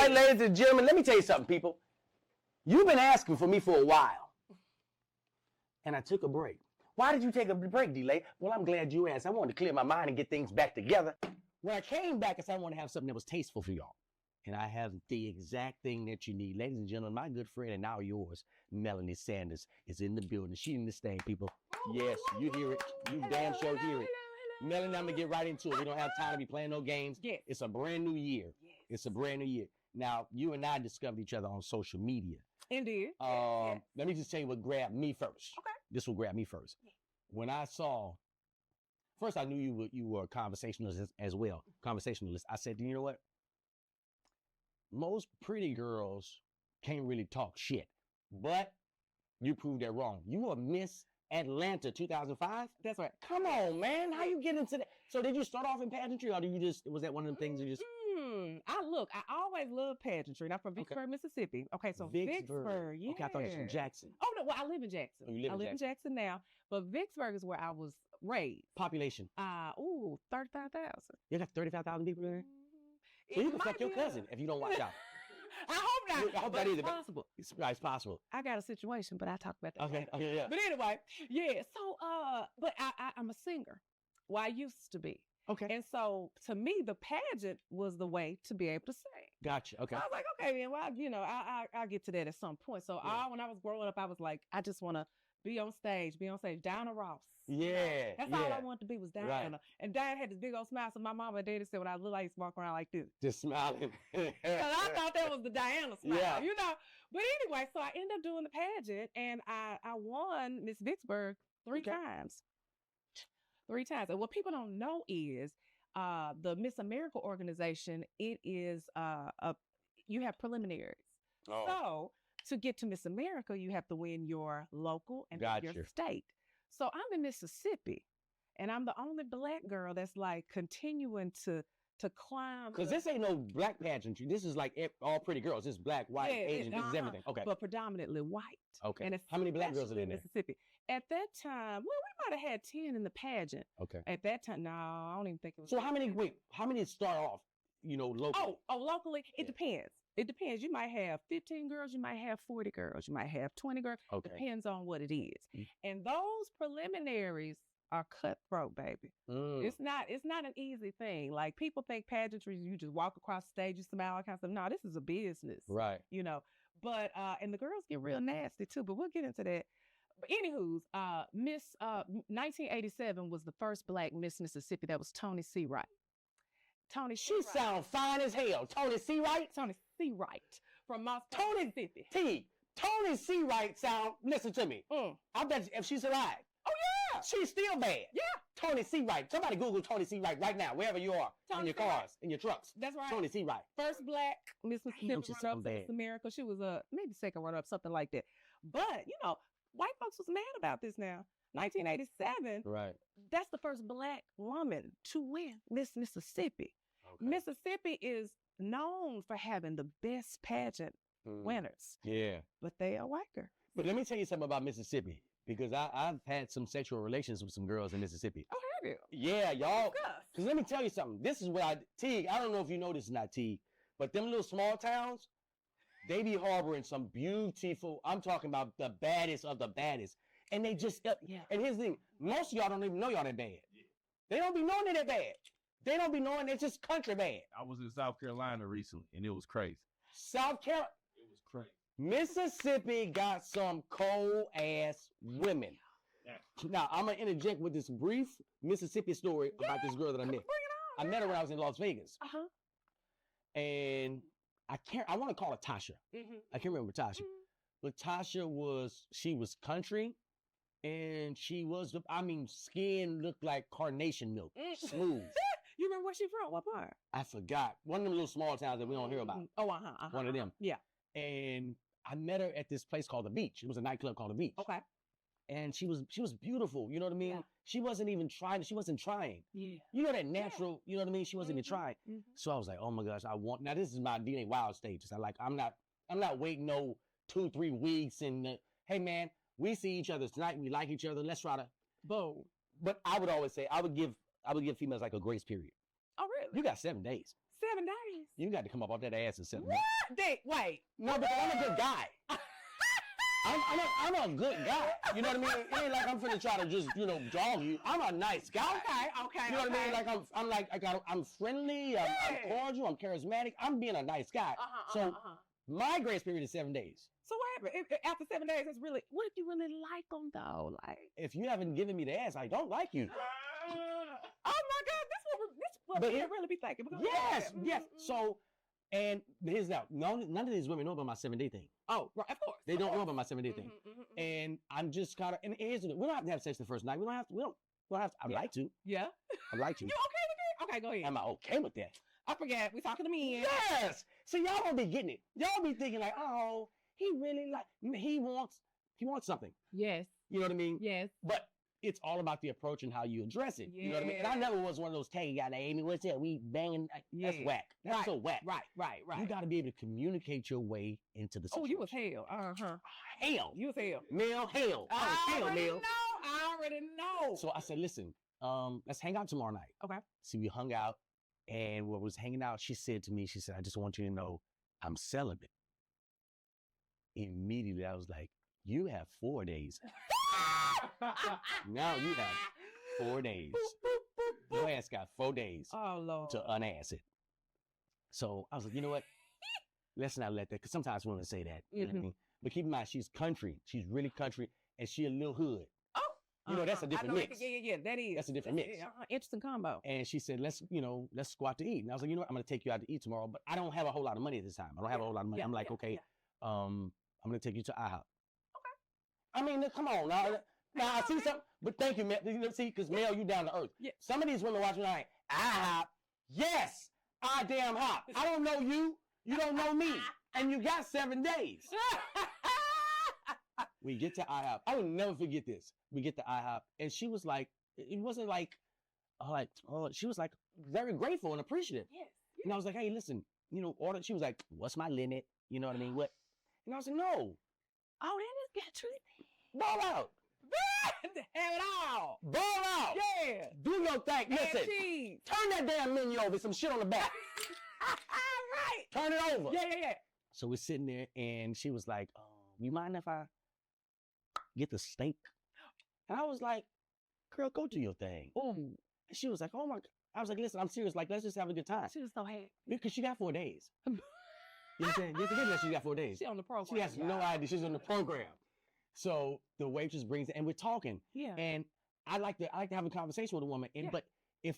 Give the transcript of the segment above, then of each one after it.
right, ladies and gentlemen, let me tell you something, people. You've been asking for me for a while, and I took a break. Why did you take a break, DLai? Well, I'm glad you asked. I wanted to clear my mind and get things back together. When I came back, I said I want to have something that was tasteful for y'all. And I have the exact thing that you need. Ladies and gentlemen, my good friend and now yours, Melanie Sanders, is in the building. She in this thing, people. Yes, you hear it. You damn sure hear it. Melanie, I'm going to get right into it. We don't have time to be playing no games. Yes. It's a brand new year. Yes. It's a brand new year. Now, you and I discovered each other on social media. Indeed. Let me just tell you what grabbed me first. Okay. This will grab me first. Yeah. When I saw, first I knew you were a conversationalist as well. Conversationalist. I said, you know what? Most pretty girls can't really talk shit. But you proved that wrong. You were Miss Atlanta 2005? That's right. Come on, man. How you get into that? So did you start off in pageantry or did you just, was that one of them things you just? I always loved pageantry. I'm from Vicksburg, Mississippi. Okay, so Vicksburg, yeah. Okay, I thought you were from Jackson. Oh, no, well, I live in Jackson. Oh, you live in I live in Jackson now, but Vicksburg is where I was raised. Population? 35,000. You got 35,000 people there? So you can fuck your cousin if you don't watch out. I hope not. I hope that either. It's possible. It's possible. I got a situation, but I'll talk about that. Okay, yeah. But anyway, yeah. So, but I'm a singer. Well, I used to be. Okay. And so, to me, the pageant was the way to be able to sing. Gotcha. Okay. So I was like, okay, man. Well, I'll get to that at some point. So, when I was growing up, I was like, I just want to be on stage, Diana Ross. Yeah. That's all I wanted to be was Diana. Right. And Diana had this big old smile. So my mom and daddy said, when I look like, I used to walk around like this. Just smiling. And I thought that was the Diana smile, Yeah. you know. But anyway, so I ended up doing the pageant, and I won Miss Vicksburg three times. 3 times. And what people don't know is the Miss America organization, it is you have preliminaries. Oh. So to get to Miss America, you have to win your local and your state. So I'm in Mississippi, and I'm the only Black girl that's like continuing to climb. Because this ain't no Black pageantry. This is like all pretty girls. This is Black, white, Asian. This is everything. Okay. But predominantly white. Okay. And how many Black girls are in there? Mississippi. At that time, well, we might have had 10 in the pageant. Okay. At that time, no, I don't even think it was. So how many start off, locally? Locally, it depends. It depends. You might have 15 girls, you might have 40 girls, you might have 20 girls. Okay. Depends on what it is. And those preliminaries are cutthroat, baby. It's not an easy thing. Like, people think pageantry, you just walk across the stage, you smile, all kinds of stuff. No, this is a business. Right. But and the girls get real nasty too, but we'll get into that. But anywho's, Miss 1987 was the first Black Miss Mississippi. That was Tony C. Wright. She sounds fine as hell. Tony C. Wright? Tony C. Wright from Mississippi. Tony C. Wright listen to me. I bet if she's alive. Oh, yeah. She's still bad. Yeah. Tony C. Wright. Somebody Google Tony C. Wright right now, wherever you are. In your cars, in your trucks. That's right. Tony C. Wright. First Black Miss Mississippi, Miss America. She was maybe second runner-up, something like that. But, white folks was mad about this now. 1987. Right. That's the first Black woman to win Miss Mississippi. Okay. Mississippi is known for having the best pageant winners. Yeah. But they are white girls. But let me tell you something about Mississippi, because I've had some sexual relations with some girls in Mississippi. Oh, have you? Yeah, y'all. Because let me tell you something. This is what Teague, I don't know if you know this or not, Teague, but them little small towns, they be harboring some beautiful, I'm talking about the baddest of the baddest. And they just, and here's the thing, most of y'all don't even know y'all that bad. Yeah. They don't be knowing they that bad. They don't be knowing they're just country bad. I was in South Carolina recently, and it was crazy. South Carolina? It was crazy. Mississippi got some cold-ass women. Yeah. Now, I'm going to interject with this brief Mississippi story about this girl that I met. Bring it on. I met her when I was in Las Vegas. Uh-huh. And I want to call her Tasha. Mm-hmm. I can't remember Tasha. Mm-hmm. But Tasha she was country. And she was, skin looked like carnation milk. Smooth. You remember where she from? What part? I forgot. One of them little small towns that we don't hear about. Oh, One of them. Yeah. And I met her at this place called The Beach. It was a nightclub called The Beach. Okay. And she was beautiful. You know what I mean? Yeah. She wasn't even trying. She wasn't trying. Yeah. You know that natural, you know what I mean? She wasn't even trying. Mm-hmm. So I was like, oh my gosh, now this is my DNA wild stages. I'm not waiting no 2-3 weeks and hey man, we see each other tonight. We like each other. Let's try to boom. But I would always say I would give females like a grace period. Oh, really? You got 7 days. 7 days. You got to come up off that ass and sit. What? Wait. No, because I'm a good guy. I'm a good guy. You know what I mean? It ain't like I'm finna try to just, dog you. I'm a nice guy. Okay. You know what I mean? Like I'm friendly, I'm cordial, I'm charismatic. I'm being a nice guy. My grace period is 7 days. So what happened? After 7 days, it's really, what if you really like them though? Like, if you haven't given me the ass, I don't like you. oh my God, this what But people really be thinking. Yes. So, and here's now, none of these women know about my 7-day thing. Oh, right, of course. They don't know about my 7-day thing. And I'm just kind of, and here's the, we don't have to have sex the first night. We don't have to, I'd like to. Yeah. I'd like to. You okay with that? Okay, go ahead. Am I okay with that? I forget. We talking to me. Yes. So y'all don't be getting it. Y'all be thinking like, oh, he really he wants something. Yes. You know what I mean? Yes. But it's all about the approach and how you address it. You know what I mean? And I never was one of those tacky guys. Amy, what's that? We banging. That's whack. That's so whack. Right. You got to be able to communicate your way into the situation. Oh, you was hell. Hell. You was hell. Male, hell. I already know. So I said, listen, let's hang out tomorrow night. Okay. See, we hung out, and when we was hanging out, she said to me, she said, I just want you to know I'm celibate. Immediately, I was like, you have 4 days. Now you have 4 days. Your ass got 4 days to unass it. So I was like, you know what? Let's not let that, because sometimes women say that. You know what I mean? But keep in mind, she's country. She's really country, and she a little hood. You know, that's a different mix. Yeah, that is. That's a different mix. Interesting combo. And she said, let's go out to eat. And I was like, you know what? I'm going to take you out to eat tomorrow, but I don't have a whole lot of money at this time. I don't have a whole lot of money. I'm like, okay, I'm going to take you to IHOP. Okay. I mean, come on. Now I see something, but thank you, man. See, because Mel, you down to earth. Yeah. Some of these women watching like, IHOP. Yes, I damn hop. I don't know you. You don't know me. And you got 7 days. We get to IHOP. I will never forget this. We get to IHOP, and she was like, it wasn't like, she was like very grateful and appreciative. Yes. And I was like, hey, listen, order. She was like, what's my limit? You know what I mean? What? And I was like, no. Oh, that is got tricky. Ball out. Have it all. Ball out. Yeah. Do your thing. Listen. Turn that damn menu over. Some shit on the back. Right. Turn it over. Yeah. So we're sitting there, and she was like, you mind if I get the steak? And I was like, girl, go do your thing. And she was like, oh my God. I was like, listen, I'm serious. Like, let's just have a good time. She was so happy. Because she got 4 days. You know what I'm saying? You forget that she got 4 days. She on the program. She has no idea. She's on the program. So the waitress brings it, and we're talking. Yeah. And I like to have a conversation with a woman. And but if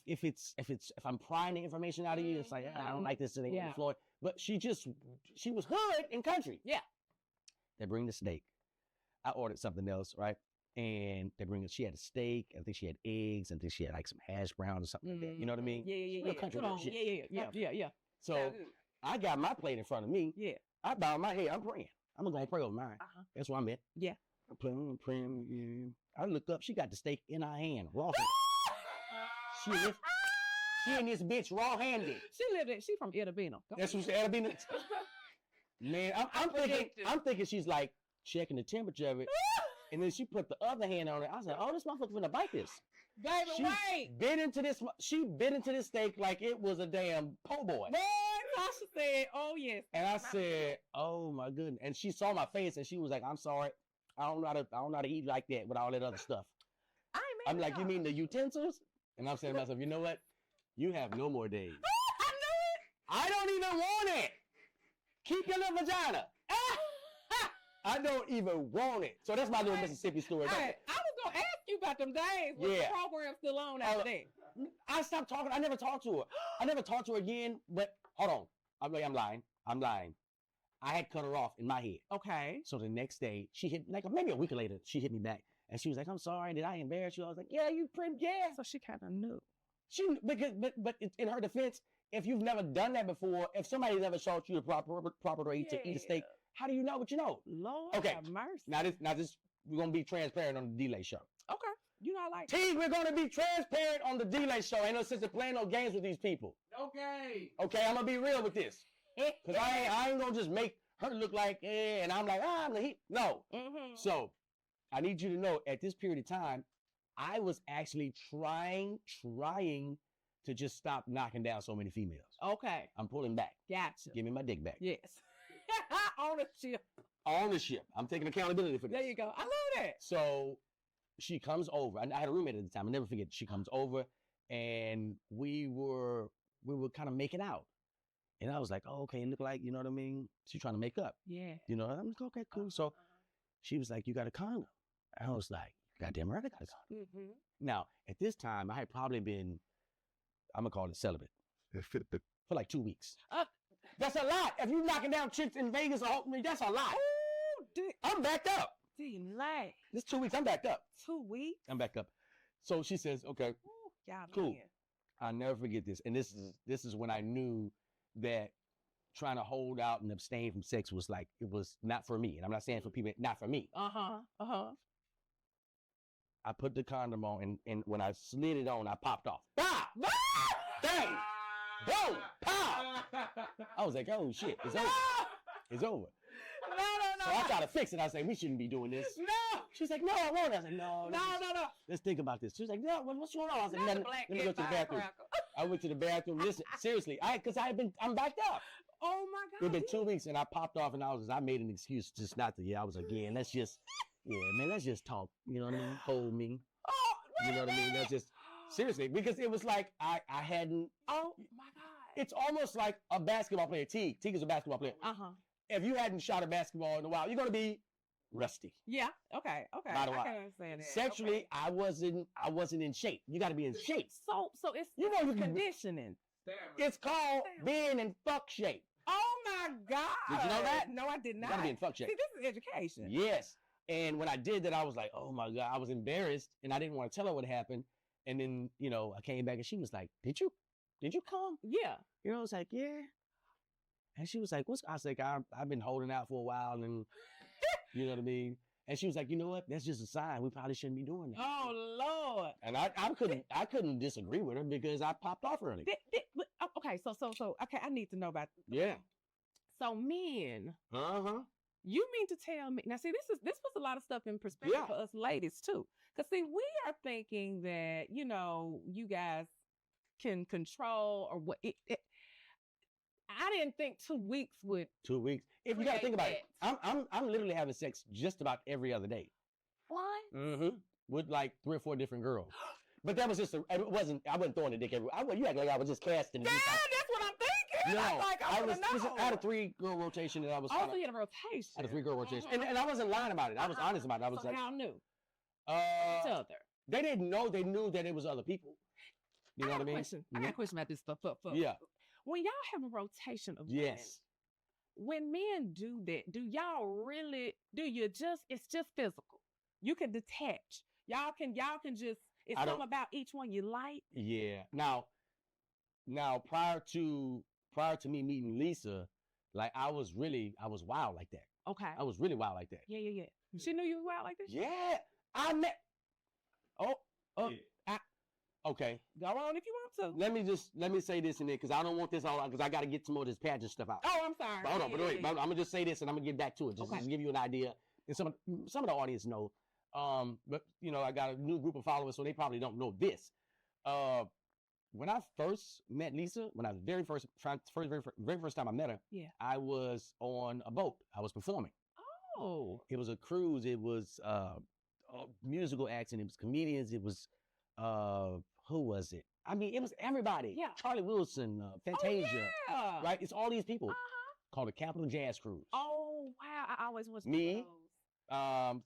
I'm prying the information out of you, it's like, I don't like this today on the floor. But she was hood and country. Yeah. They bring the steak. I ordered something else, right? And she had a steak. I think she had eggs. I think she had like some hash browns or something like that. You know what I mean? Yeah. Country Yeah. So I got my plate in front of me. Yeah. I bow my head. I'm praying. I'm going to pray over mine. That's where I'm at. Yeah. I'm praying. Yeah. I look up. She got the steak in her hand. Raw hand. She in this bitch raw-handed. She from Edabino. That's from Edabino. Man, I'm thinking she's like checking the temperature of it. And then she put the other hand on it. I was like, oh, this motherfucker finna bite this. Baby, she bit into this steak like it was a damn po' boy. Boy, Tasha said, oh yes. And I said, oh my goodness. And she saw my face and she was like, I'm sorry. I don't know how to eat like that with all that other stuff. I'm like, you mean the utensils? And I'm saying to myself, you know what? You have no more days. I knew it. I don't even want it. Keep your little vagina. I don't even want it. So that's my little Mississippi story. Hey, I was going to ask you about them days. Was the program still on after that? I stopped talking. I never talked to her. I never talked to her again. But hold on. I'm lying. I had cut her off in my head. Okay. So the next day, she hit, like maybe a week later, she hit me back. And she was like, I'm sorry. Did I embarrass you? I was like, yeah, you pretty, yeah. So she kind of knew. But in her defense, if you've never done that before, if somebody's ever showed you the proper way to eat a steak, how do you know what you know? Lord have mercy. Now this, we're going to be transparent on the DLai show. Okay. You know I like T, we're going to be transparent on the DLai show. Ain't no sense in playing no games with these people. Okay. Okay, I'm going to be real with this. Because I ain't going to just make her look like, and I'm like, I'm the heat. No. Mm-hmm. So, I need you to know, at this period of time, I was actually trying to just stop knocking down so many females. Okay. I'm pulling back. Gotcha. Give me my dick back. Yes. Ownership. Ownership. I'm taking accountability for this. There you go. I love that. So she comes over. I had a roommate at the time. I never forget. She comes over, and we were kind of making out. And I was like, oh, okay, it looked like, you know what I mean? She's trying to make up. Yeah. You know, I'm like, okay, cool. So she was like, you got a condom. I was like, goddamn right, I got a condom. Mm-hmm. Now, at this time, I had probably been, I'm going to call it celibate, for like 2 weeks. That's a lot. If you knocking down chicks in Vegas, that's a lot. Ooh, I'm backed up. DLai. This 2 weeks, I'm backed up. 2 weeks? I'm backed up. So she says, okay, Ooh, y'all cool. man. I'll never forget this. And this is when I knew that trying to hold out and abstain from sex was like, it was not for me. And I'm not saying for people, not for me. Uh-huh. I put the condom on, and when I slid it on, I popped off. Bah! Bang! Boom! Pow! I was like, oh shit, it's over. It's over. No. So I tried to fix it. I said, we shouldn't be doing this. No. She's like, no, I won't. I said, no. No. Let's think about this. She was like, no, what's going on? I was like, Not let the me black go to kid the bathroom. firecracker. I went to the bathroom. Listen, seriously, I'm backed up. Oh my God. It's been 2 weeks, and I popped off, and I made an excuse just not to. Yeah, I was like, yeah, let's just talk. You know what I mean? Hold me. Oh, You know what I mean? That's just seriously, because it was like I hadn't. Oh my God. It's almost like a basketball player. Teague is a basketball player. Uh-huh. If you hadn't shot a basketball in a while, you're gonna be rusty. Yeah. Okay. By the way, I can understand that. Sexually, Okay. I wasn't in shape. You got to be in shape. So it's You know you can- conditioning. It's called being in fuck shape. Oh my God. Did you know that? No, I did You not. got to be in fuck shape. See, this is education. Yes. And when I did that, I was like, oh my God, I was embarrassed, and I didn't want to tell her what happened. And then, I came back, and she was like, did you come? Yeah. I was like, yeah. And she was like, I was like, I've been holding out for a while, and you know what I mean? And she was like, you know what? That's just a sign. We probably shouldn't be doing that. Oh Lord. And I couldn't disagree with her because I popped off early. Okay, so okay, I need to know about Yeah. So men, Uh-huh. you mean to tell me now? See, this puts a lot of stuff in perspective Yeah. for us ladies too. Cause see, we are thinking that you guys can control or what. I didn't think 2 weeks would. 2 weeks. If you got to think about it, I'm literally having sex just about every other day. What? Mm-hmm. With like 3 or 4 different girls. But that was just I wasn't throwing a dick everywhere. You act like I was just casting. Yeah, that's what I'm thinking. No, I I had a 3-girl rotation, and I was. Also, you had a rotation. I had a 3-girl rotation, and I wasn't lying about it. I was honest about it. I was so like, y'all knew each other. They didn't know. They knew that it was other people. You know what I mean? I got a question about this stuff. Yeah. When y'all have a rotation of women, Yes. when men do that, do y'all really? It's just physical. You can detach. Y'all can just. It's something about each one you like. Yeah. Now, prior to me meeting Lisa, like I was wild like that. Okay. I was really wild like that. Yeah. She knew you was wild like this. Yeah. I met. Okay. Go on if you want to. Let me say this in there because I don't want this all out because I got to get some more of this pageant stuff out. Oh, I'm sorry. Hold on, but wait. I'm gonna just say this and I'm gonna get back to it. Just to give you an idea, and some of the audience know. But I got a new group of followers, so they probably don't know this. When I first met Lisa, when I was very first time I met her, yeah, I was on a boat. I was performing. Oh, it was a cruise. It was musical acts, and it was comedians. It was who was it? I mean, it was everybody. Yeah, Charlie Wilson, Fantasia. Oh, yeah. Right? It's all these people. Uh-huh. Called the Capital Jazz Cruise. Oh wow! I always was me.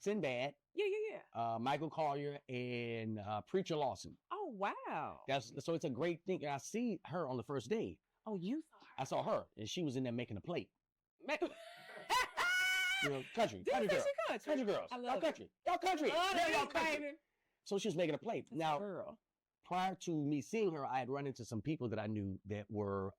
Sinbad. Yeah. Michael Collier and Preacher Lawson. Oh wow! So it's a great thing. And I see her on the first day. Oh, you saw her? I saw her, and she was in there making a plate. Country girls. Country girls. I love country. Y'all country. Y'all country. So she was making a plate. Now, girl. Prior to me seeing her, I had run into some people that I knew that were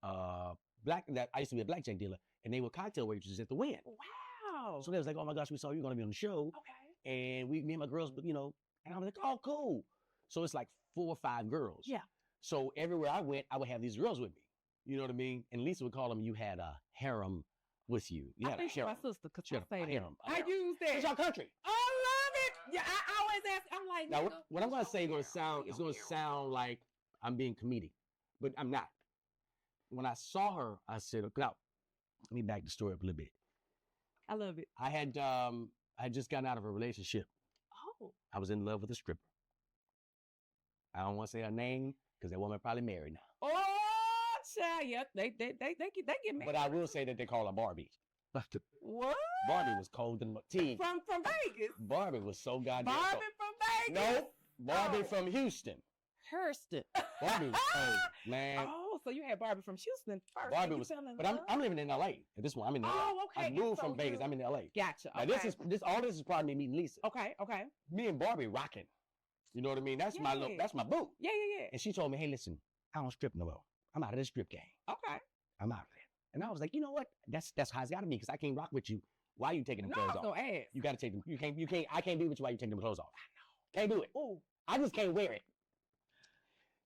black. That I used to be a blackjack dealer, and they were cocktail waitresses at the Win. Wow. So they was like, "Oh my gosh, we saw you going to be on the show." Okay. And me and my girls, and I was like, "Oh, cool." So it's like 4 or 5 girls. Yeah. So everywhere I went, I would have these girls with me. You know what I mean? And Lisa would call them, you had a harem with you. You had I think a harem. my sister could She had say a that. harem. I use that. It's y'all country. I love it. Yeah, I always ask. I'm like, now, what I'm going to say is going to sound like I'm being comedic. but I'm not. When I saw her, I said, now, let me back the story up a little bit. I love it. I had just gotten out of a relationship. Oh. I was in love with a stripper. I don't want to say her name because that woman probably married now. Oh, child. Yep. They get married. But I will say that they call her Barbie. What? Barbie was cold in my teeth. From Vegas. Barbie was so goddamn Barbie cold. from Vegas. No, Barbie Oh. from Houston. Hurston. Barbie was cold, man. Oh, so you had Barbie from Houston first. Barbie and you was, fell in but love? I'm living in LA at this point. I'm in LA. Oh, okay. I moved So from Vegas. you- I'm in LA. Gotcha. Now Okay. all this is probably me meeting Lisa. Okay. Okay. Me and Barbie rocking. You know what I mean? That's my Yeah. that's my boo. Yeah. Yeah. And she told me, hey, listen, I don't strip no more. I'm out of this strip game. Yeah. Okay. I'm out of it. And I was like, you know what? That's how it's gotta be because I can't rock with you. Why are you taking them No, clothes no off? ass. You gotta take them. You can't. I can't be with you while you take them clothes off. I know. Can't do it. Ooh. I just can't wear it.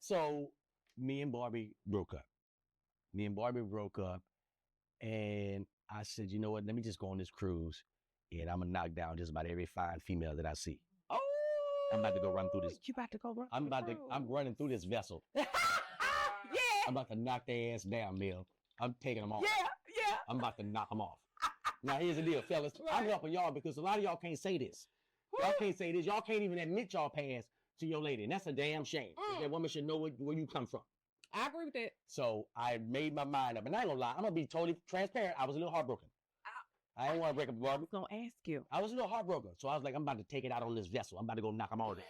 So me and Barbie broke up. And I said, you know what? Let me just go on this cruise and I'm gonna knock down just about every fine female that I see. Oh. I'm about to go run through this. You about to go run? I'm running through this vessel. Yeah. I'm about to knock their ass down, Mill. I'm taking them off. Yeah. Yeah. I'm about to knock them off. Now here's the deal, fellas. I'm Right. helping y'all because a lot of y'all can't say this. Y'all can't say this. Y'all can't even admit y'all past to your lady. And that's a damn shame. That woman should know where you come from. I agree with that. So I made my mind up. And I ain't gonna lie, I'm gonna be totally transparent. I was a little heartbroken. I didn't want to break up with I Barbie. was gonna ask you. I was a little heartbroken. So I was like, I'm about to take it out on this vessel. I'm about to go knock them all down.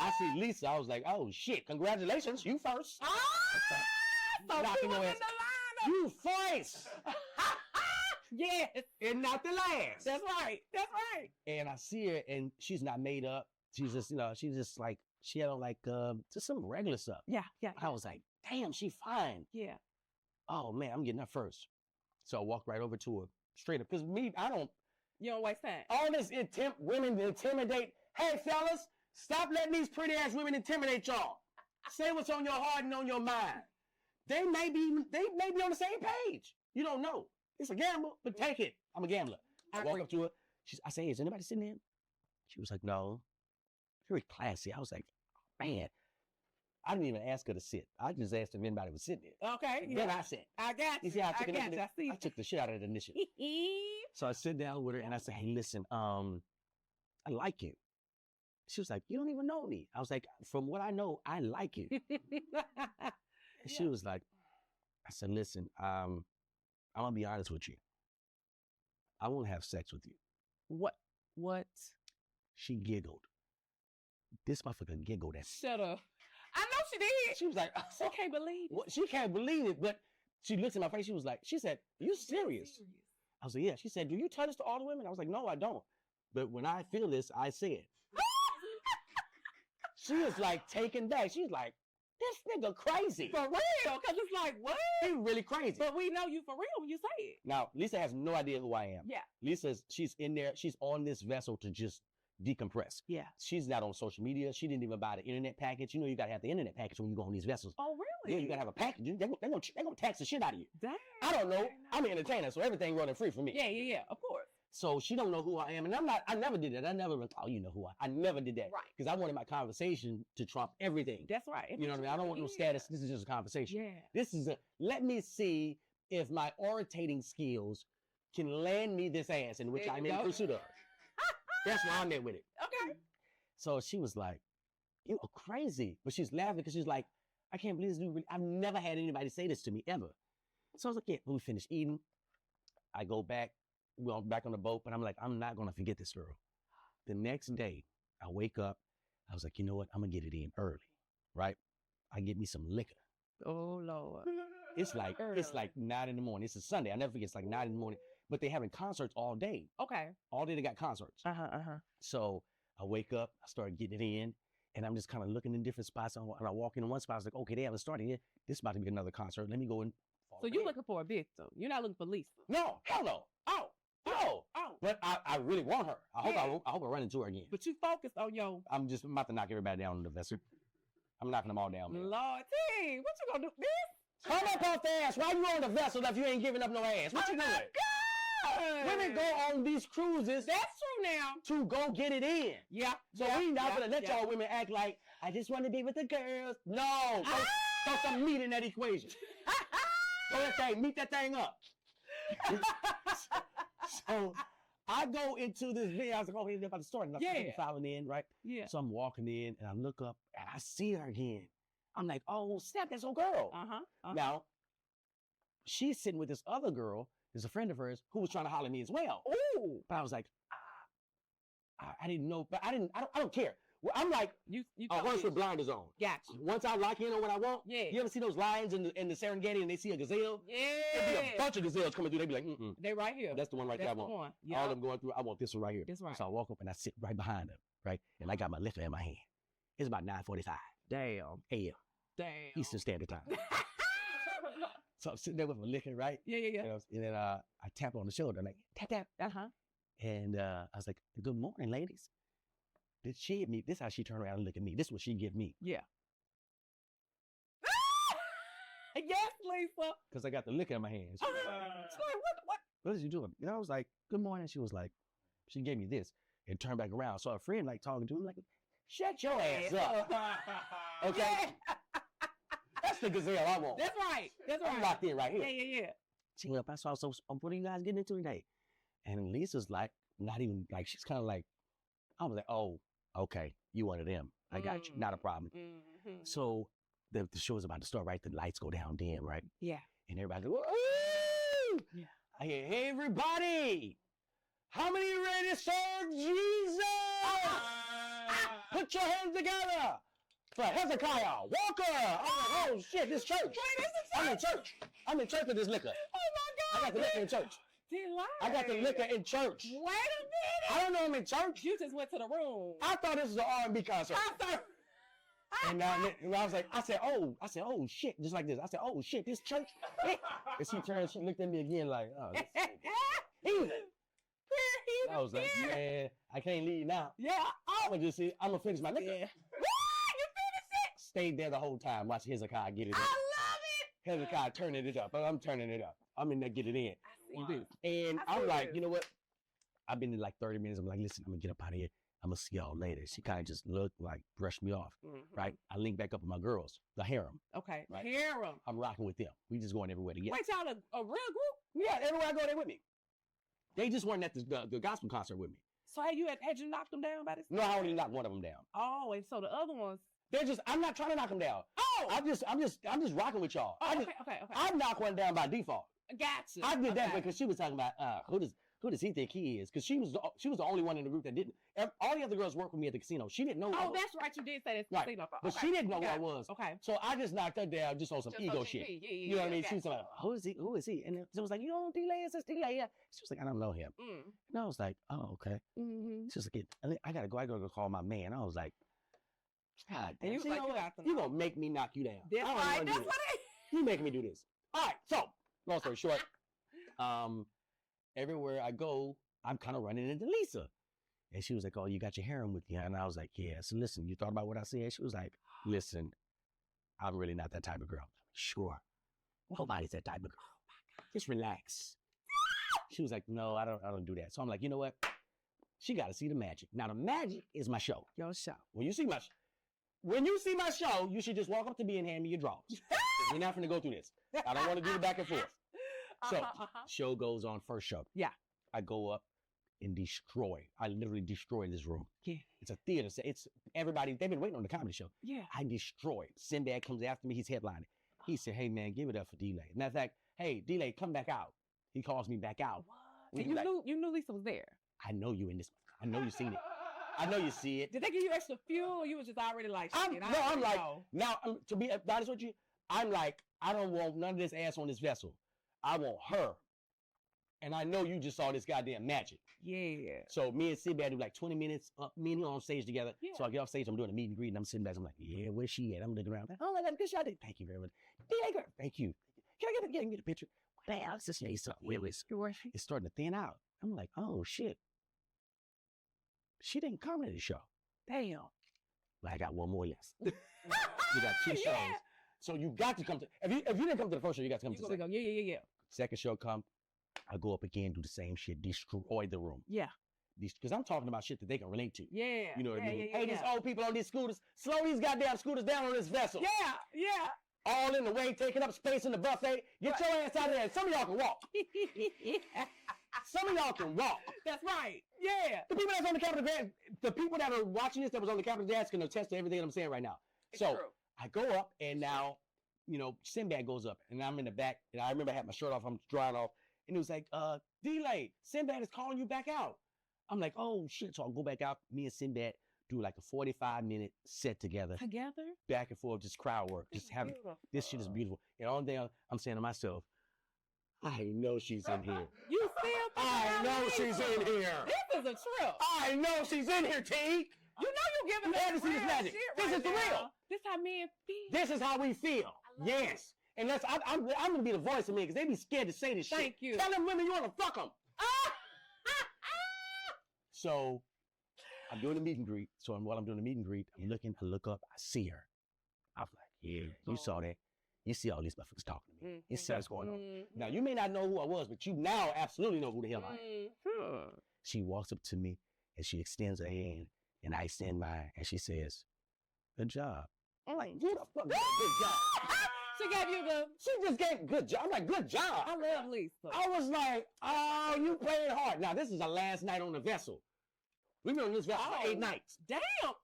I see Lisa. I was like, oh shit, congratulations. You first. So Knocking she was your in ass. the lineup. You first. Yes. And not the last. That's right. That's right. And I see her and she's not made up. She's just, she's just like, she had on like just some regular stuff. Yeah. Yeah. I was like, damn, she fine. Yeah. Oh man, I'm getting her first. So I walked right over to her straight up. Because me, I don't, You don't waste time. all this women intimidate. Hey fellas, stop letting these pretty ass women intimidate y'all. Say what's on your heart and on your mind. They may be on the same page. You don't know. It's a gamble, but take it. I'm a gambler. I walk up to her. I say, is anybody sitting there? She was like, no. Very classy. I was like, man. I didn't even ask her to sit. I just asked if anybody was sitting there. Okay. Then Yeah. I sat. I got you. You see how I I took got initiative? you. I see. I took the shit out of the initiative. So I sit down with her and I said, hey, listen, I like you. She was like, you don't even know me. I was like, from what I know, I like you. And she was like, I said, listen, I'm going to be honest with you. I won't have sex with you. What? She giggled. This motherfucker giggled at me. Shut up. I know she did. She was like, She can't believe it. what? She can't believe it. But she looked in my face. She said, are you serious? I was like, yeah. She said, do you tell this to all the women? I was like, no, I don't. But when I feel this, I say it. She was like taken back. She's like, this nigga crazy. For real. Because it's like, what? He really crazy. But we know you for real when you say it. Now, Lisa has no idea who I am. Yeah. She's in there. She's on this vessel to just decompress. Yeah. She's not on social media. She didn't even buy the internet package. You know, you got to have the internet package when you go on these vessels. Oh, really? Yeah, you got to have a package. They're going to tax the shit out of you. Damn. I don't know. I'm an entertainer, so everything running free for me. Yeah. Of course. So she don't know who I am. And I never did that. I never, oh, you know who I never did that. Right. Because I wanted my conversation to trump everything. That's right. You know what I mean? I don't want no status. This is just a conversation. Yeah. This is let me see if my orating skills can land me this ass in which There I'm you in go. pursuit of. That's why I'm at with it. Okay. So she was like, you are crazy. But she's laughing because she's like, I can't believe this dude. I've never had anybody say this to me ever. So I was like, yeah, when we finished eating, I go back. We're back on the boat, but I'm like, I'm not going to forget this girl. The next day, I wake up. I was like, you know what? I'm going to get it in early, right? I get me some liquor. Oh, Lord. It's like 9 in the morning. It's a Sunday. I never forget. It's like 9 in the morning. But they're having concerts all day. Okay. All day they got concerts. So I wake up. I start getting it in. And I'm just kind of looking in different spots. And I walk in one spot. I was like, okay, they haven't started yet. This is about to be another concert. Let me go and fall So you're in. looking for a victim. You're not looking for Lisa. No, hell no. Oh. No. Oh. But I really want her. I hope Yeah. I hope I run into her again. But you focused on your I'm about to knock everybody down on the vessel. I'm knocking them all down, man. Lord. T, what you gonna do? This? Come up off the ass. Why you on the vessel if you ain't giving up no ass? What you doing? God. Women go on these cruises That's true now. to go get it in. Yeah. So we not gonna let y'all women act like I just want to be with the girls. No. Throw some meat in that equation. Throw that thing, meet that thing up. So I go into this video. I was like, oh, he's about to start. And I'm filing in, right? Yeah. So I'm walking in and I look up and I see her again. I'm like, oh, snap, that's her girl. Now, she's sitting with this other girl, there's a friend of hers, who was trying to holler at me as well. Ooh. But I was like, I didn't know, but I don't care. Well, I'm like, you a horse with blinders on. Gotcha. Once I lock in on what I want, Yeah. you ever see those lions in the Serengeti and they see a gazelle? Yeah. There'd be a bunch of gazelles coming through. They'd be like, mm-mm. They right here. That's the one right there I want. One. All of them going through, I want this one right here. That's right. So I walk up and I sit right behind them, right? And I got my liquor in my hand. It's about 9:45. Damn. Hell. Damn. Eastern Standard Time. So I'm sitting there with my liquor, right? Yeah. And then I tap her on the shoulder, like, tap. And I was like, good morning, ladies. Did she hit me? This is how she turned around and look at me. This is what she give me. Yeah. Yes, Lisa. Because I got the liquor in my hand. She was like, what is you doing? And I was like, good morning. She was like, she gave me this and turned back around. So a friend like talking to him, like, shut your ass up. Okay? Yeah. That's the gazelle I want. That's right. I'm locked in right here. Yeah. She went up, I saw, so what are you guys getting into today? And Lisa's like, not even, like, she's kind of like, I was like, oh, okay, you one of them. I got you. Not a problem. Mm-hmm. So the show is about to start, right? The lights go down dim, right? Yeah. And everybody goes, woo! Yeah. I hear, hey, everybody, how many ready to serve Jesus? Put your hands together for Hezekiah Walker. I'm like, oh, shit, this church. Wait, this is I'm in church. I'm in church with this liquor. Oh, my God. I got the liquor in church. DLai. I got the liquor in church. Wait a minute. I don't know I'm in church. You just went to the room. I thought this was an R&B concert. And I was like, I said, oh, shit, just like this. I said, oh, shit, this church. And she turned, she looked at me again like, oh, this heathen. I was like, man, I can't leave now. Yeah. I'm gonna finish my liquor. Yeah. You finished it? Stayed there the whole time. Watch Hezekiah get it up. I love it. Hezekiah turning it up. I'm turning it up. I'm in there, get it in. I see this. And I I'm see like, this. you know what? I've been in like 30 minutes. I'm like, listen, I'm gonna get up out of here. I'm gonna see y'all later. She kind of just looked like, brushed me off, right? I link back up with my girls, the harem. Okay. Right. Harem. I'm rocking with them. We just going everywhere together. Wait, y'all a real group? Yeah, everywhere I go, they with me. They just weren't at the gospel concert with me. So had you knocked them down by this? No, I only knocked one of them down. Oh, and so the other ones. They're just, I'm not trying to knock them down. Oh. I'm just rocking with y'all. Oh, okay. I knocked one down by default. Gotcha. I did that because she was talking about who does he think he is? Because she was the only one in the group that didn't. All the other girls worked with me at the casino. She didn't know. Oh, that's right. You did say that's right. casino. But she didn't know who I was. Okay. So I just knocked her down just on some ego shit. You know what I mean? She was like, who is he? Who is he? And it was like, you know, DLai is this DLai. Yeah. She was like, I don't know him. And I was like, oh, okay. She was like, I gotta go call my man. I was like, God damn. And You gonna make me knock you down? That's right. That's what You making me do this? All right. So long story short, everywhere I go, I'm kind of running into Lisa. And she was like, oh, you got your harem with you. And I was like, yeah. So listen, you thought about what I said? She was like, listen, I'm really not that type of girl. Sure. Nobody's that type of girl. Just relax. She was like, no, I don't do that. So I'm like, you know what? She got to see the magic. Now the magic is my show. Your show. When you see my show, you should just walk up to me and hand me your drawers. We're not going to go through this. I don't want to do the back and forth. So show goes on, first show. Yeah. I go up and destroy. I literally destroy this room. Yeah. It's a theater. It's everybody. They've been waiting on the comedy show. Yeah. I destroy it. Sinbad comes after me. He's headlining. He said, hey, man, give it up for DLai. Matter of fact, hey, DLai, come back out. He calls me back out. What? And you knew Lisa was there. I know you in this. I know you seen it. I know you see it. Did they give you extra fuel or you was just already like, shit, I'm like, now, to be honest with you, I'm like, I don't want none of this ass on this vessel. I want her. And I know you just saw this goddamn magic. Yeah. So me and Sinbad do like 20 minutes up, me and him on stage together. Yeah. So I get off stage, I'm doing a meet and greet, and I'm sitting back, I'm like, yeah, where's she at? I'm looking around. Oh my God, good shot. Thank you very much. Thank you. Can I get a picture? What the hell is this? It's starting to thin out. I'm like, oh shit. She didn't come to the show. Damn. Well, I got one more left. You got 2 shows. So you got to come to, if you didn't come to the first show, you got to come to the second. Yeah. Second show come, I go up again, do the same shit, destroy the room. Yeah. Because I'm talking about shit that they can relate to. Yeah. You know what I mean? Yeah, hey, these old people on these scooters, slow these goddamn scooters down on this vessel. Yeah. all in the way, taking up space in the buffet. Get your ass out of there. Some of y'all can walk. Some of y'all can walk. That's right. Yeah. The people that's on the Capitol Dance, the people that are watching this that was on the Capitol Dance can attest to everything I'm saying right now. It's So true. I go up, and now, Sinbad goes up, and I'm in the back, and I remember I had my shirt off, I'm drying off, and it was like, DLai, Sinbad is calling you back out. I'm like, oh shit. So I'll go back out. Me and Sinbad do like a 45-minute set together, back and forth, just crowd work, just having, this shit is beautiful. And all day I'm saying to myself, I know she's in here. You still I know she's in here. This is a trip. I know she's in here, T. You know you giving You us had to see this real magic. shit This right is the now. real. This how men feel. This is how we feel. love Yes. And I'm gonna be the voice of men because they be scared to say this shit. Thank you. Tell them women you wanna fuck them. So I'm doing the meet and greet. So while I'm doing the meet and greet, I look up, I see her. I was like, yeah, you saw that. You see all these motherfuckers talking to me. You see what's going on. Now, you may not know who I was, but you now absolutely know who the hell I am. She walks up to me and she extends her hand and I extend mine and she says, good job. I'm like, who the fuck got a good job? She gave you the. She just gave good job. I'm like, good job. I love Lisa. I was like, oh, you played hard. Now, this is our last night on the vessel. We've been on this vessel for 8 nights. Damn,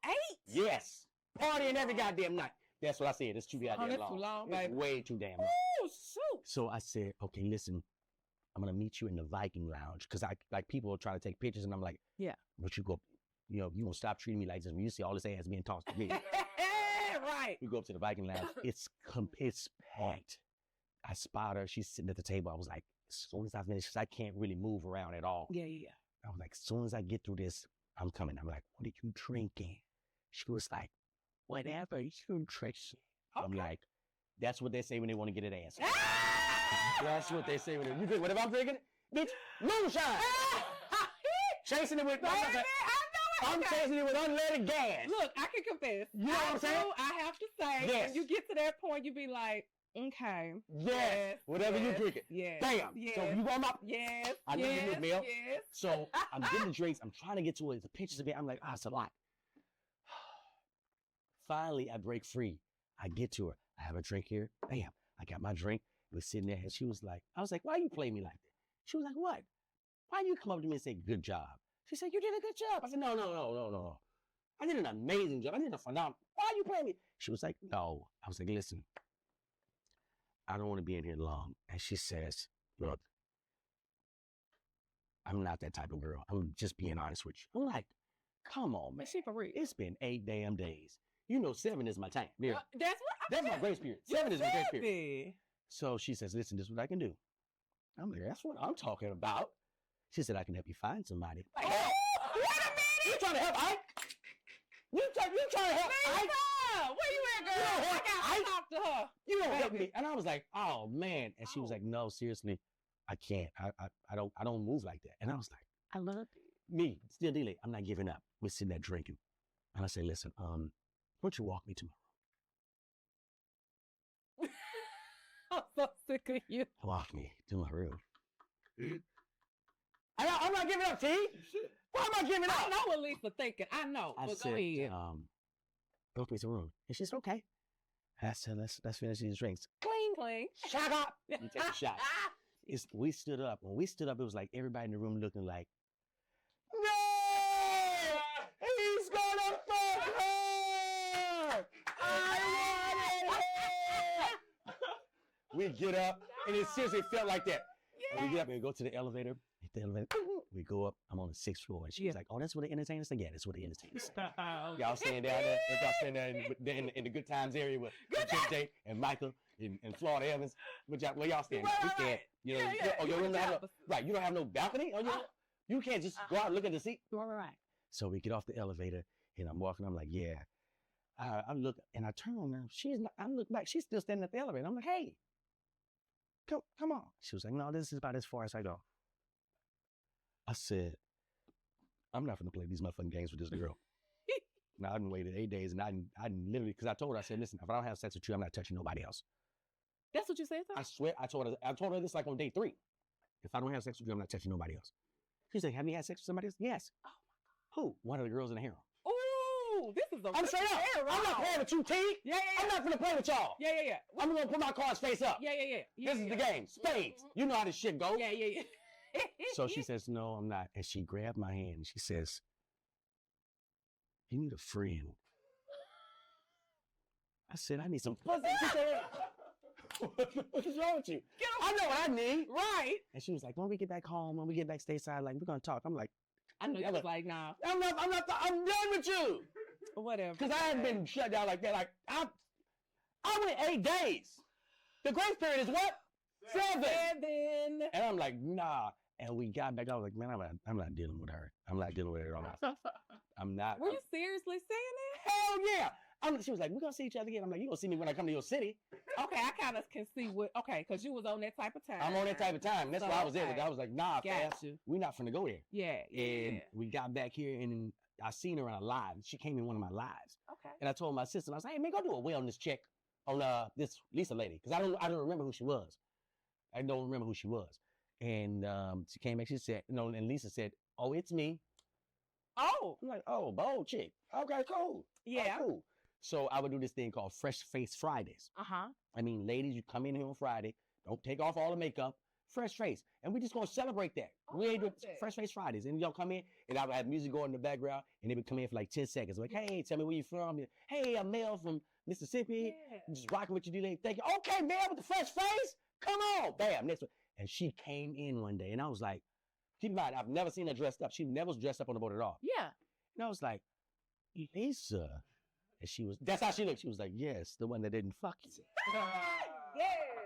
8? Yes. Partying every goddamn night. That's what I said. It's too goddamn that's long. too long, It's baby. way too damn long. Oh, shoot. So I said, okay, listen, I'm going to meet you in the Viking Lounge. Because people are trying to take pictures and I'm like, Yeah. But you go, you going to stop treating me like this when you see all this ass being tossed to me. Right. We go up to the Viking Lounge. It's packed. I spot her. She's sitting at the table. I was like, as soon as I finish, 'cause I can't really move around at all. Yeah. I was like, as soon as I get through this, I'm coming. I'm like, what are you drinking? She was like, whatever you drink. I'm like, that's what they say when they want to get an ass. That's what they say when you drink whatever I'm drinking. Bitch, moonshine. Chasing it with, I'm chasing it with unleaded gas. Look, I can confess. You know what I'm saying? I have to say, Yes. when you get to that point, you be like, okay. Yes. Whatever you drinking. Yes. Bam. Yes. So you want my, Yes. I know you need meal. Yes. So I'm getting the drinks. I'm trying to get to it. The pictures of it. I'm like, it's a lot. Finally, I break free. I get to her. I have a drink here. Bam. I got my drink. We're sitting there. And she was like, I was like, why you play me like that? She was like, what? Why you come up to me and say, good job? She said, you did a good job. I said, no. I did an amazing job. I did a phenomenal. Why you playing me? She was like, no. I was like, listen, I don't want to be in here long. And she says, look, I'm not that type of girl. I'm just being honest with you. I'm like, come on, man. She for real. It's been 8 damn days. 7 is my time. That's my grace period. 7 is my grace period. So she says, listen, this is what I can do. I'm like, that's what I'm talking about. She said, I can help you find somebody. Like, Wait a minute. You trying to help Ike? You trying to help Ike? Where you at, girl? You don't help I gotta talk to her. You don't help me. And I was like, oh man. And she was like, no, seriously, I can't. I don't move like that. And I was like, I love it. Me, still DLai. I'm not giving up. We're sitting there drinking. And I say, listen, why don't you walk me to my room? I'm so sick of you. Walk me to my room. I'm not giving up, T. Why am I giving up? I know what Lisa thinking. I know. I But said, go ahead. go to the room. And she said, okay. I said, let's finish these drinks. Clean. Shut up. You take a shot. We stood up. When we stood up, it was like everybody in the room looking like, no! He's gonna fuck her! I wanted her! We get up, and it seriously felt like that. And we get up and we go to the elevator. Hit the elevator. We go up. I'm on the 6th floor. And she's like, oh, that's where the entertainers think? Yeah, that's where the entertainers think. Y'all standing down there. Y'all standing there in the good times area with Jay and Michael and Florida Evans. Where y'all standing? We stand. You know, your room don't have right. You don't have no balcony on your You can't just go out and look at the seat. Right. So we get off the elevator and I'm walking. I'm like, yeah. I look and I turn on her. She's not. I look back. She's still standing at the elevator. I'm like, hey, come on. She was like, no, this is about as far as I go. I said, I'm not going to play these motherfucking games with this girl. Now, I done waited 8 days and I done literally, because I told her, I said, listen, if I don't have sex with you, I'm not touching nobody else. That's what you said, though? I swear, I told her this like on day 3. If I don't have sex with you, I'm not touching nobody else. She said, have you had sex with somebody else? Yes. Oh my God. Who? One of the girls in the harem. Ooh. Ooh, this is a I'm straight up. I'm not playing with you, T. Yeah, yeah, I'm yeah. not gonna play with y'all. Yeah, yeah, yeah. I'm gonna put my cards face up. Yeah, yeah, yeah. This is the game. Spades. You know how this shit goes. Yeah, yeah, yeah. So she says, no, I'm not. And she grabbed my hand and she says, you need a friend. I said, I need some pussy. She said, what's wrong with you? I know what I need. Right. And she was like, when we get back home, when we get back stateside, like, we're going to talk. I'm like, I know you was like, nah. I'm done with you. Whatever. Because I hadn't been shut down like that. Like, I went 8 days. The grace period is what? 7. And I'm like, nah. And we got back. I was like, man, I'm not dealing with her. I'm not dealing with her at all. I'm not. Were you seriously saying that? Hell yeah. She was like, we're going to see each other again. I'm like, you going to see me when I come to your city. Okay, I kind of can see what, okay, because you was on that type of time. I'm on that type of time. That's So, why I was there. okay. I was like, nah, fam, Got you. we're not finna go there. Yeah, And yeah. we got back here and I seen her on a live. She came in one of my lives. Okay. And I told my sister, I was like, hey, man, go do a wellness check on this Lisa lady. Because I don't remember who she was. I don't remember who she was. And she came back, she said, and Lisa said, oh, it's me. Oh. I'm like, oh, bold chick. Okay, cool. Yeah. Oh, cool. So I would do this thing called Fresh Face Fridays. Uh-huh. I mean, ladies, you come in here on Friday, don't take off all the makeup, fresh face. And we just gonna celebrate that. Oh, We ain't do I love that. Fresh Face Fridays. And y'all come in, and I would have music going in the background, and they would come in for like 10 seconds. Like, hey, tell me where you from. Hey, I'm Mel from Mississippi. Yeah. I'm just rocking with you, D-Lady. Thank you. Okay, Mel, with the fresh face? Come on. Bam, next one. And she came in one day, and I was like, keep in mind, I've never seen her dressed up. She never was dressed up on the boat at all. Yeah. And I was like, Lisa. And she was, that's how she looked. She was like, yes, the one that didn't fuck you. Yeah.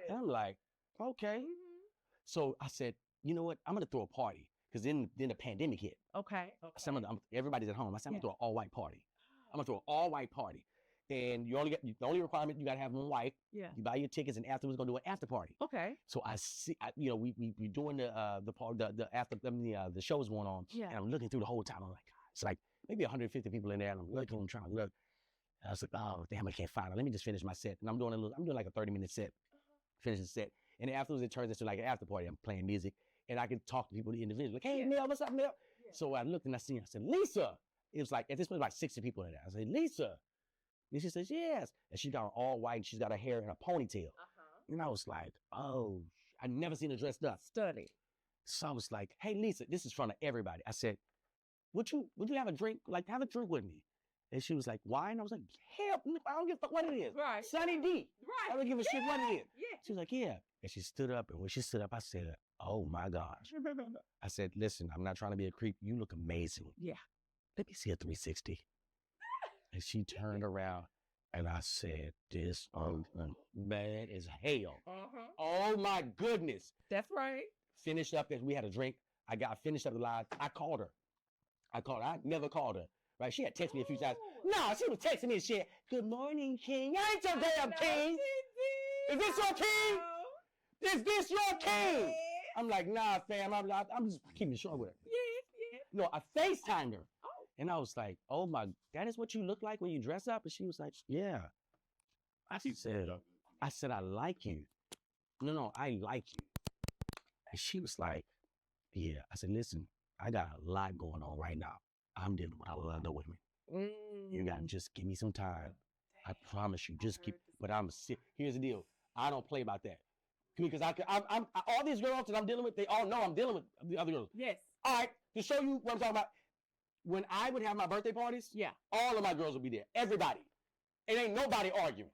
And I'm like, okay. Mhm. So I said, you know what? I'm going to throw a party. Because then the pandemic hit. Okay. I said, everybody's at home. I said, I'm going to Yeah. throw an all-white party. I'm going to throw an all-white party. And the only requirement, you got to have one wife. Yeah. You buy your tickets, and afterwards, we're going to do an after party. Okay. So we doing the show's going on. Yeah. And I'm looking through the whole time. I'm like, God, it's like maybe 150 people in there. And I'm looking, I'm trying to look. And I was like, oh, damn, I can't find it. Let me just finish my set. And I'm doing like a 30-minute set. Finish the set. And then afterwards, it turns into like an after party. I'm playing music. And I can talk to people individually. Like, hey, Yeah. Mel, what's up, Mel? Yeah. So I looked and I said, Lisa. It was like, at this point, like 60 people in there. I said, Lisa. And she says, yes. And she got all white and she's got her hair in a ponytail. Uh-huh. And I was like, oh, I never seen her dressed up. Study. So I was like, hey, Lisa, this is in front of everybody. I said, would you have a drink? Like, have a drink with me. And she was like, why? And I was like, hell, I don't give a fuck what it is. Right. Sunny D. I Right. don't give a shit what it is. Yeah. She was like, yeah. And she stood up. And when she stood up, I said, oh my gosh. I said, listen, I'm not trying to be a creep. You look amazing. Yeah. Let me see a 360. And she turned around and I said, this bad as hell. Uh-huh. Oh my goodness. That's right. Finished up as we had a drink. I finished up the live. I called her. I never called her. Right? She had texted me a few times. No, she was texting me and shit. Good morning, King. I ain't your damn king. Is this your king? Is this your king? I'm like, nah, fam. I'm just keeping it short with her. Yeah. No, I FaceTimed her. Oh. And I was like, oh my, that is what you look like when you dress up? And she was like, yeah. I said, I like you. No, I like you. And she was like, yeah. I said, listen, I got a lot going on right now. I'm dealing with a lot of women. You got to just give me some time. I promise you, just keep, but I'm sick. Here's the deal. I don't play about that. Because I'm all these girls that I'm dealing with, they all know I'm dealing with the other girls. Yes. All right, to show you what I'm talking about, when I would have my birthday parties, Yeah. all of my girls would be there. Everybody. It ain't nobody arguing.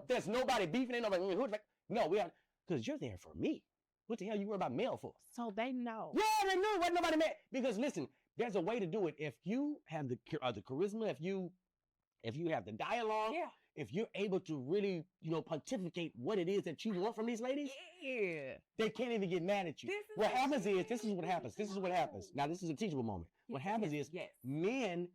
There's nobody beefing. Ain't nobody. No, we are, because you're there for me. What the hell you worry about Mel for? So they know. Yeah, they knew. Wasn't nobody mad. Because listen, there's a way to do it. If you have the charisma, if you have the dialogue, Yeah. if you're able to really, pontificate what it is that you want from these ladies, Yeah. they can't even get mad at you. This is What what happens you is, this is what happens. This is what happens. Now, this is a teachable moment. What happens is, Yes. men,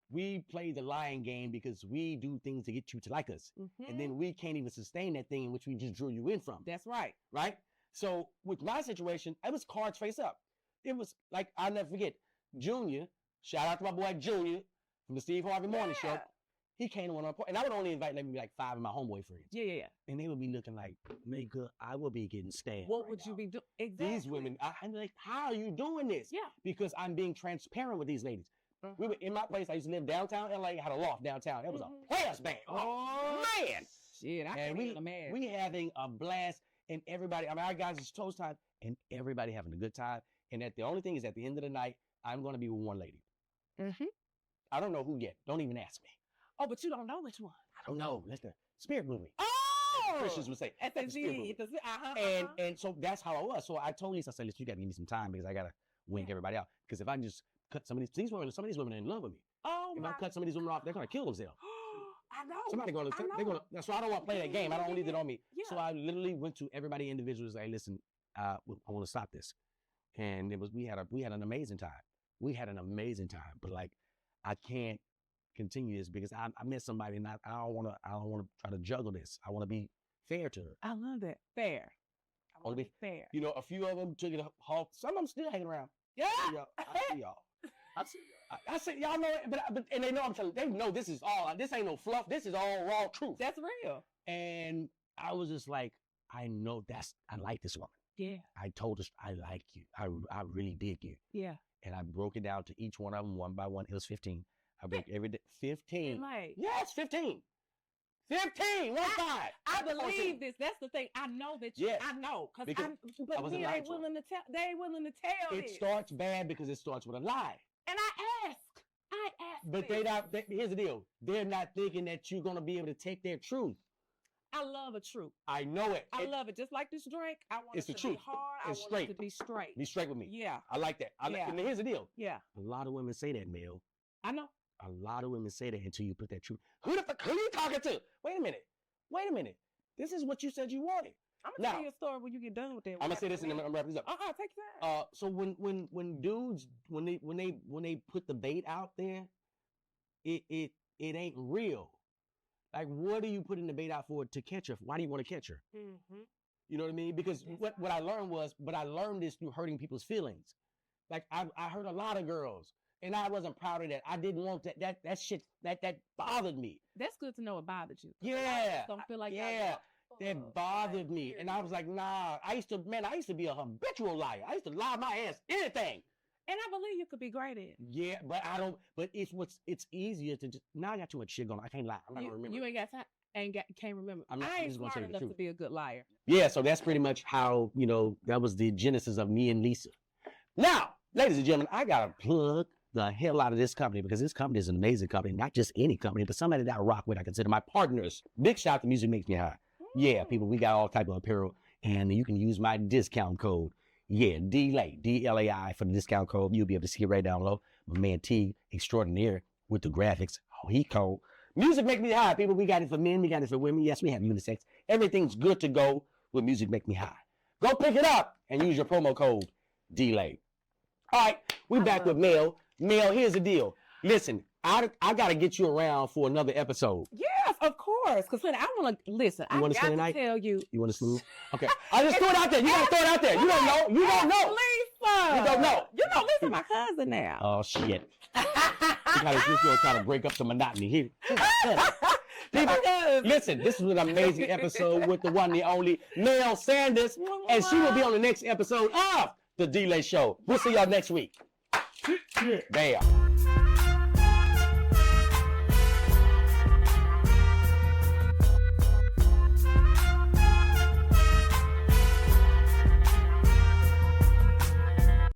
we play the lying game because we do things to get you to like us. Mhm. And then we can't even sustain that thing in which we just drew you in from. That's right. Right? So with my situation, it was cards face up. It was like, I'll never forget, Junior, shout out to my boy Junior from the Steve Harvey Morning Show. Yeah. He came on and I would only invite maybe like 5 of my homeboy friends. Yeah. And they would be looking like, nigga, I will be getting stabbed. What right would you now. be doing? Exactly. These women, I'm like, how are you doing this? Yeah. Because I'm being transparent with these ladies. We were in my place. I used to live downtown LA. Had a loft downtown. It was a players band. Oh man! Shit, I And can't even imagine. we having a blast, and everybody. I mean, our guys, it's toast time, and everybody having a good time. And the only thing is, at the end of the night, I'm going to be with one lady. I don't know who yet. Don't even ask me. Oh, but you don't know which one. I don't know. Let the spirit move me. Oh, Christians would say. Let the spirit move me. And so that's how I was. So I told Lisa, I said, listen, you got to give me some time because I got to wink everybody out. Because if I just cut some of these women are in love with me. Oh, if I cut some of these women off, they're going to kill themselves. I know. Somebody going to, they're going to, so I don't want to play that game. I don't need it on me. Yeah. So I literally went to everybody individually and said, listen, I want to stop this. And we had an amazing time. We had an amazing time. But like, I can't continue this because I met somebody and I don't want to try to juggle this. I want to be fair to her. I love that. Fair. I want to be fair. You know, a few of them took it halt. Some of them still hanging around. Yeah. I see y'all. I see y'all know it, but and they know I'm telling. They know this is all. This ain't no fluff. This is all raw truth. That's real. And I was just like, I know I like this woman. Yeah. I told her I like you. I really dig you. Yeah. And I broke it down to each one of them one by one. It was 15. I broke every day. 15. Like, Yes, 15. 15. 1 5. I believe this. That's the thing. I know that you. Yes. I know Because but I wasn't men lied ain't to 'em. willing to tell. They ain't willing to tell It this. starts bad because it starts with a lie. And I ask. But here's the deal. They're not thinking that you're going to be able to take their truth. I love a truth. I know it. I love it. Just like this drink, I want It's it the to truth. be hard. It's I want straight. it to be straight. Be straight with me. Yeah. I like that. Yeah. And here's the deal. Yeah. A lot of women say that, Mel. I know. A lot of women say that until you put that truth. Who you talking to? Wait a minute. This is what you said you wanted. I'm gonna tell you a story when you get done with that. I'm gonna say this and then I'm gonna wrap this up. Take your time. So when dudes when they put the bait out there, it ain't real. Like, what are you putting the bait out for to catch her? Why do you want to catch her? Mm-hmm. You know what I mean? Because what I learned this through hurting people's feelings. Like I hurt a lot of girls, and I wasn't proud of that. I didn't want that shit that bothered me. That's good to know it bothered you. Yeah, Don't feel like that bothered me, and I was like, nah. I used to be a habitual liar. I used to lie my ass anything. And I believe you could be great at it. Yeah, but I don't. But it's easier to just. Now I got too much shit going. I can't lie. I'm not gonna remember. You ain't got time. Can't remember. I'm I ain't just gonna smart tell you the enough truth. to be a good liar. Yeah, so that's pretty much how that was the genesis of me and Lisa. Now, ladies and gentlemen, I gotta plug the hell out of this company because this company is an amazing company. Not just any company, but somebody that I rock with. I consider my partners. Big shout out to Music Makes Me High. Yeah, people, we got all type of apparel, and you can use my discount code. Yeah, DLai, DLAI for the discount code. You'll be able to see it right down below. My man T, extraordinaire with the graphics. Oh, he cold. Music Make Me High, people. We got it for men. We got it for women. Yes, we have unisex. Everything's good to go with Music Make Me High. Go pick it up and use your promo code DLAI. All right, we back with Mel. Mel, here's the deal. Listen, I got to get you around for another episode. Yes, of course. Because I want to listen. You wanna I got spend the to night? tell you. You want to smooth? Okay. I just throw it out there. You got to throw it out there. You don't know. You don't know. Lisa. You don't know. You know Lisa, my cousin now. Oh, shit. Just going to try to break up the monotony here. People, listen, this is an amazing episode with the one, the only Melanie Sanders, and she will be on the next episode of The DLai Show. We'll see y'all next week. Bam.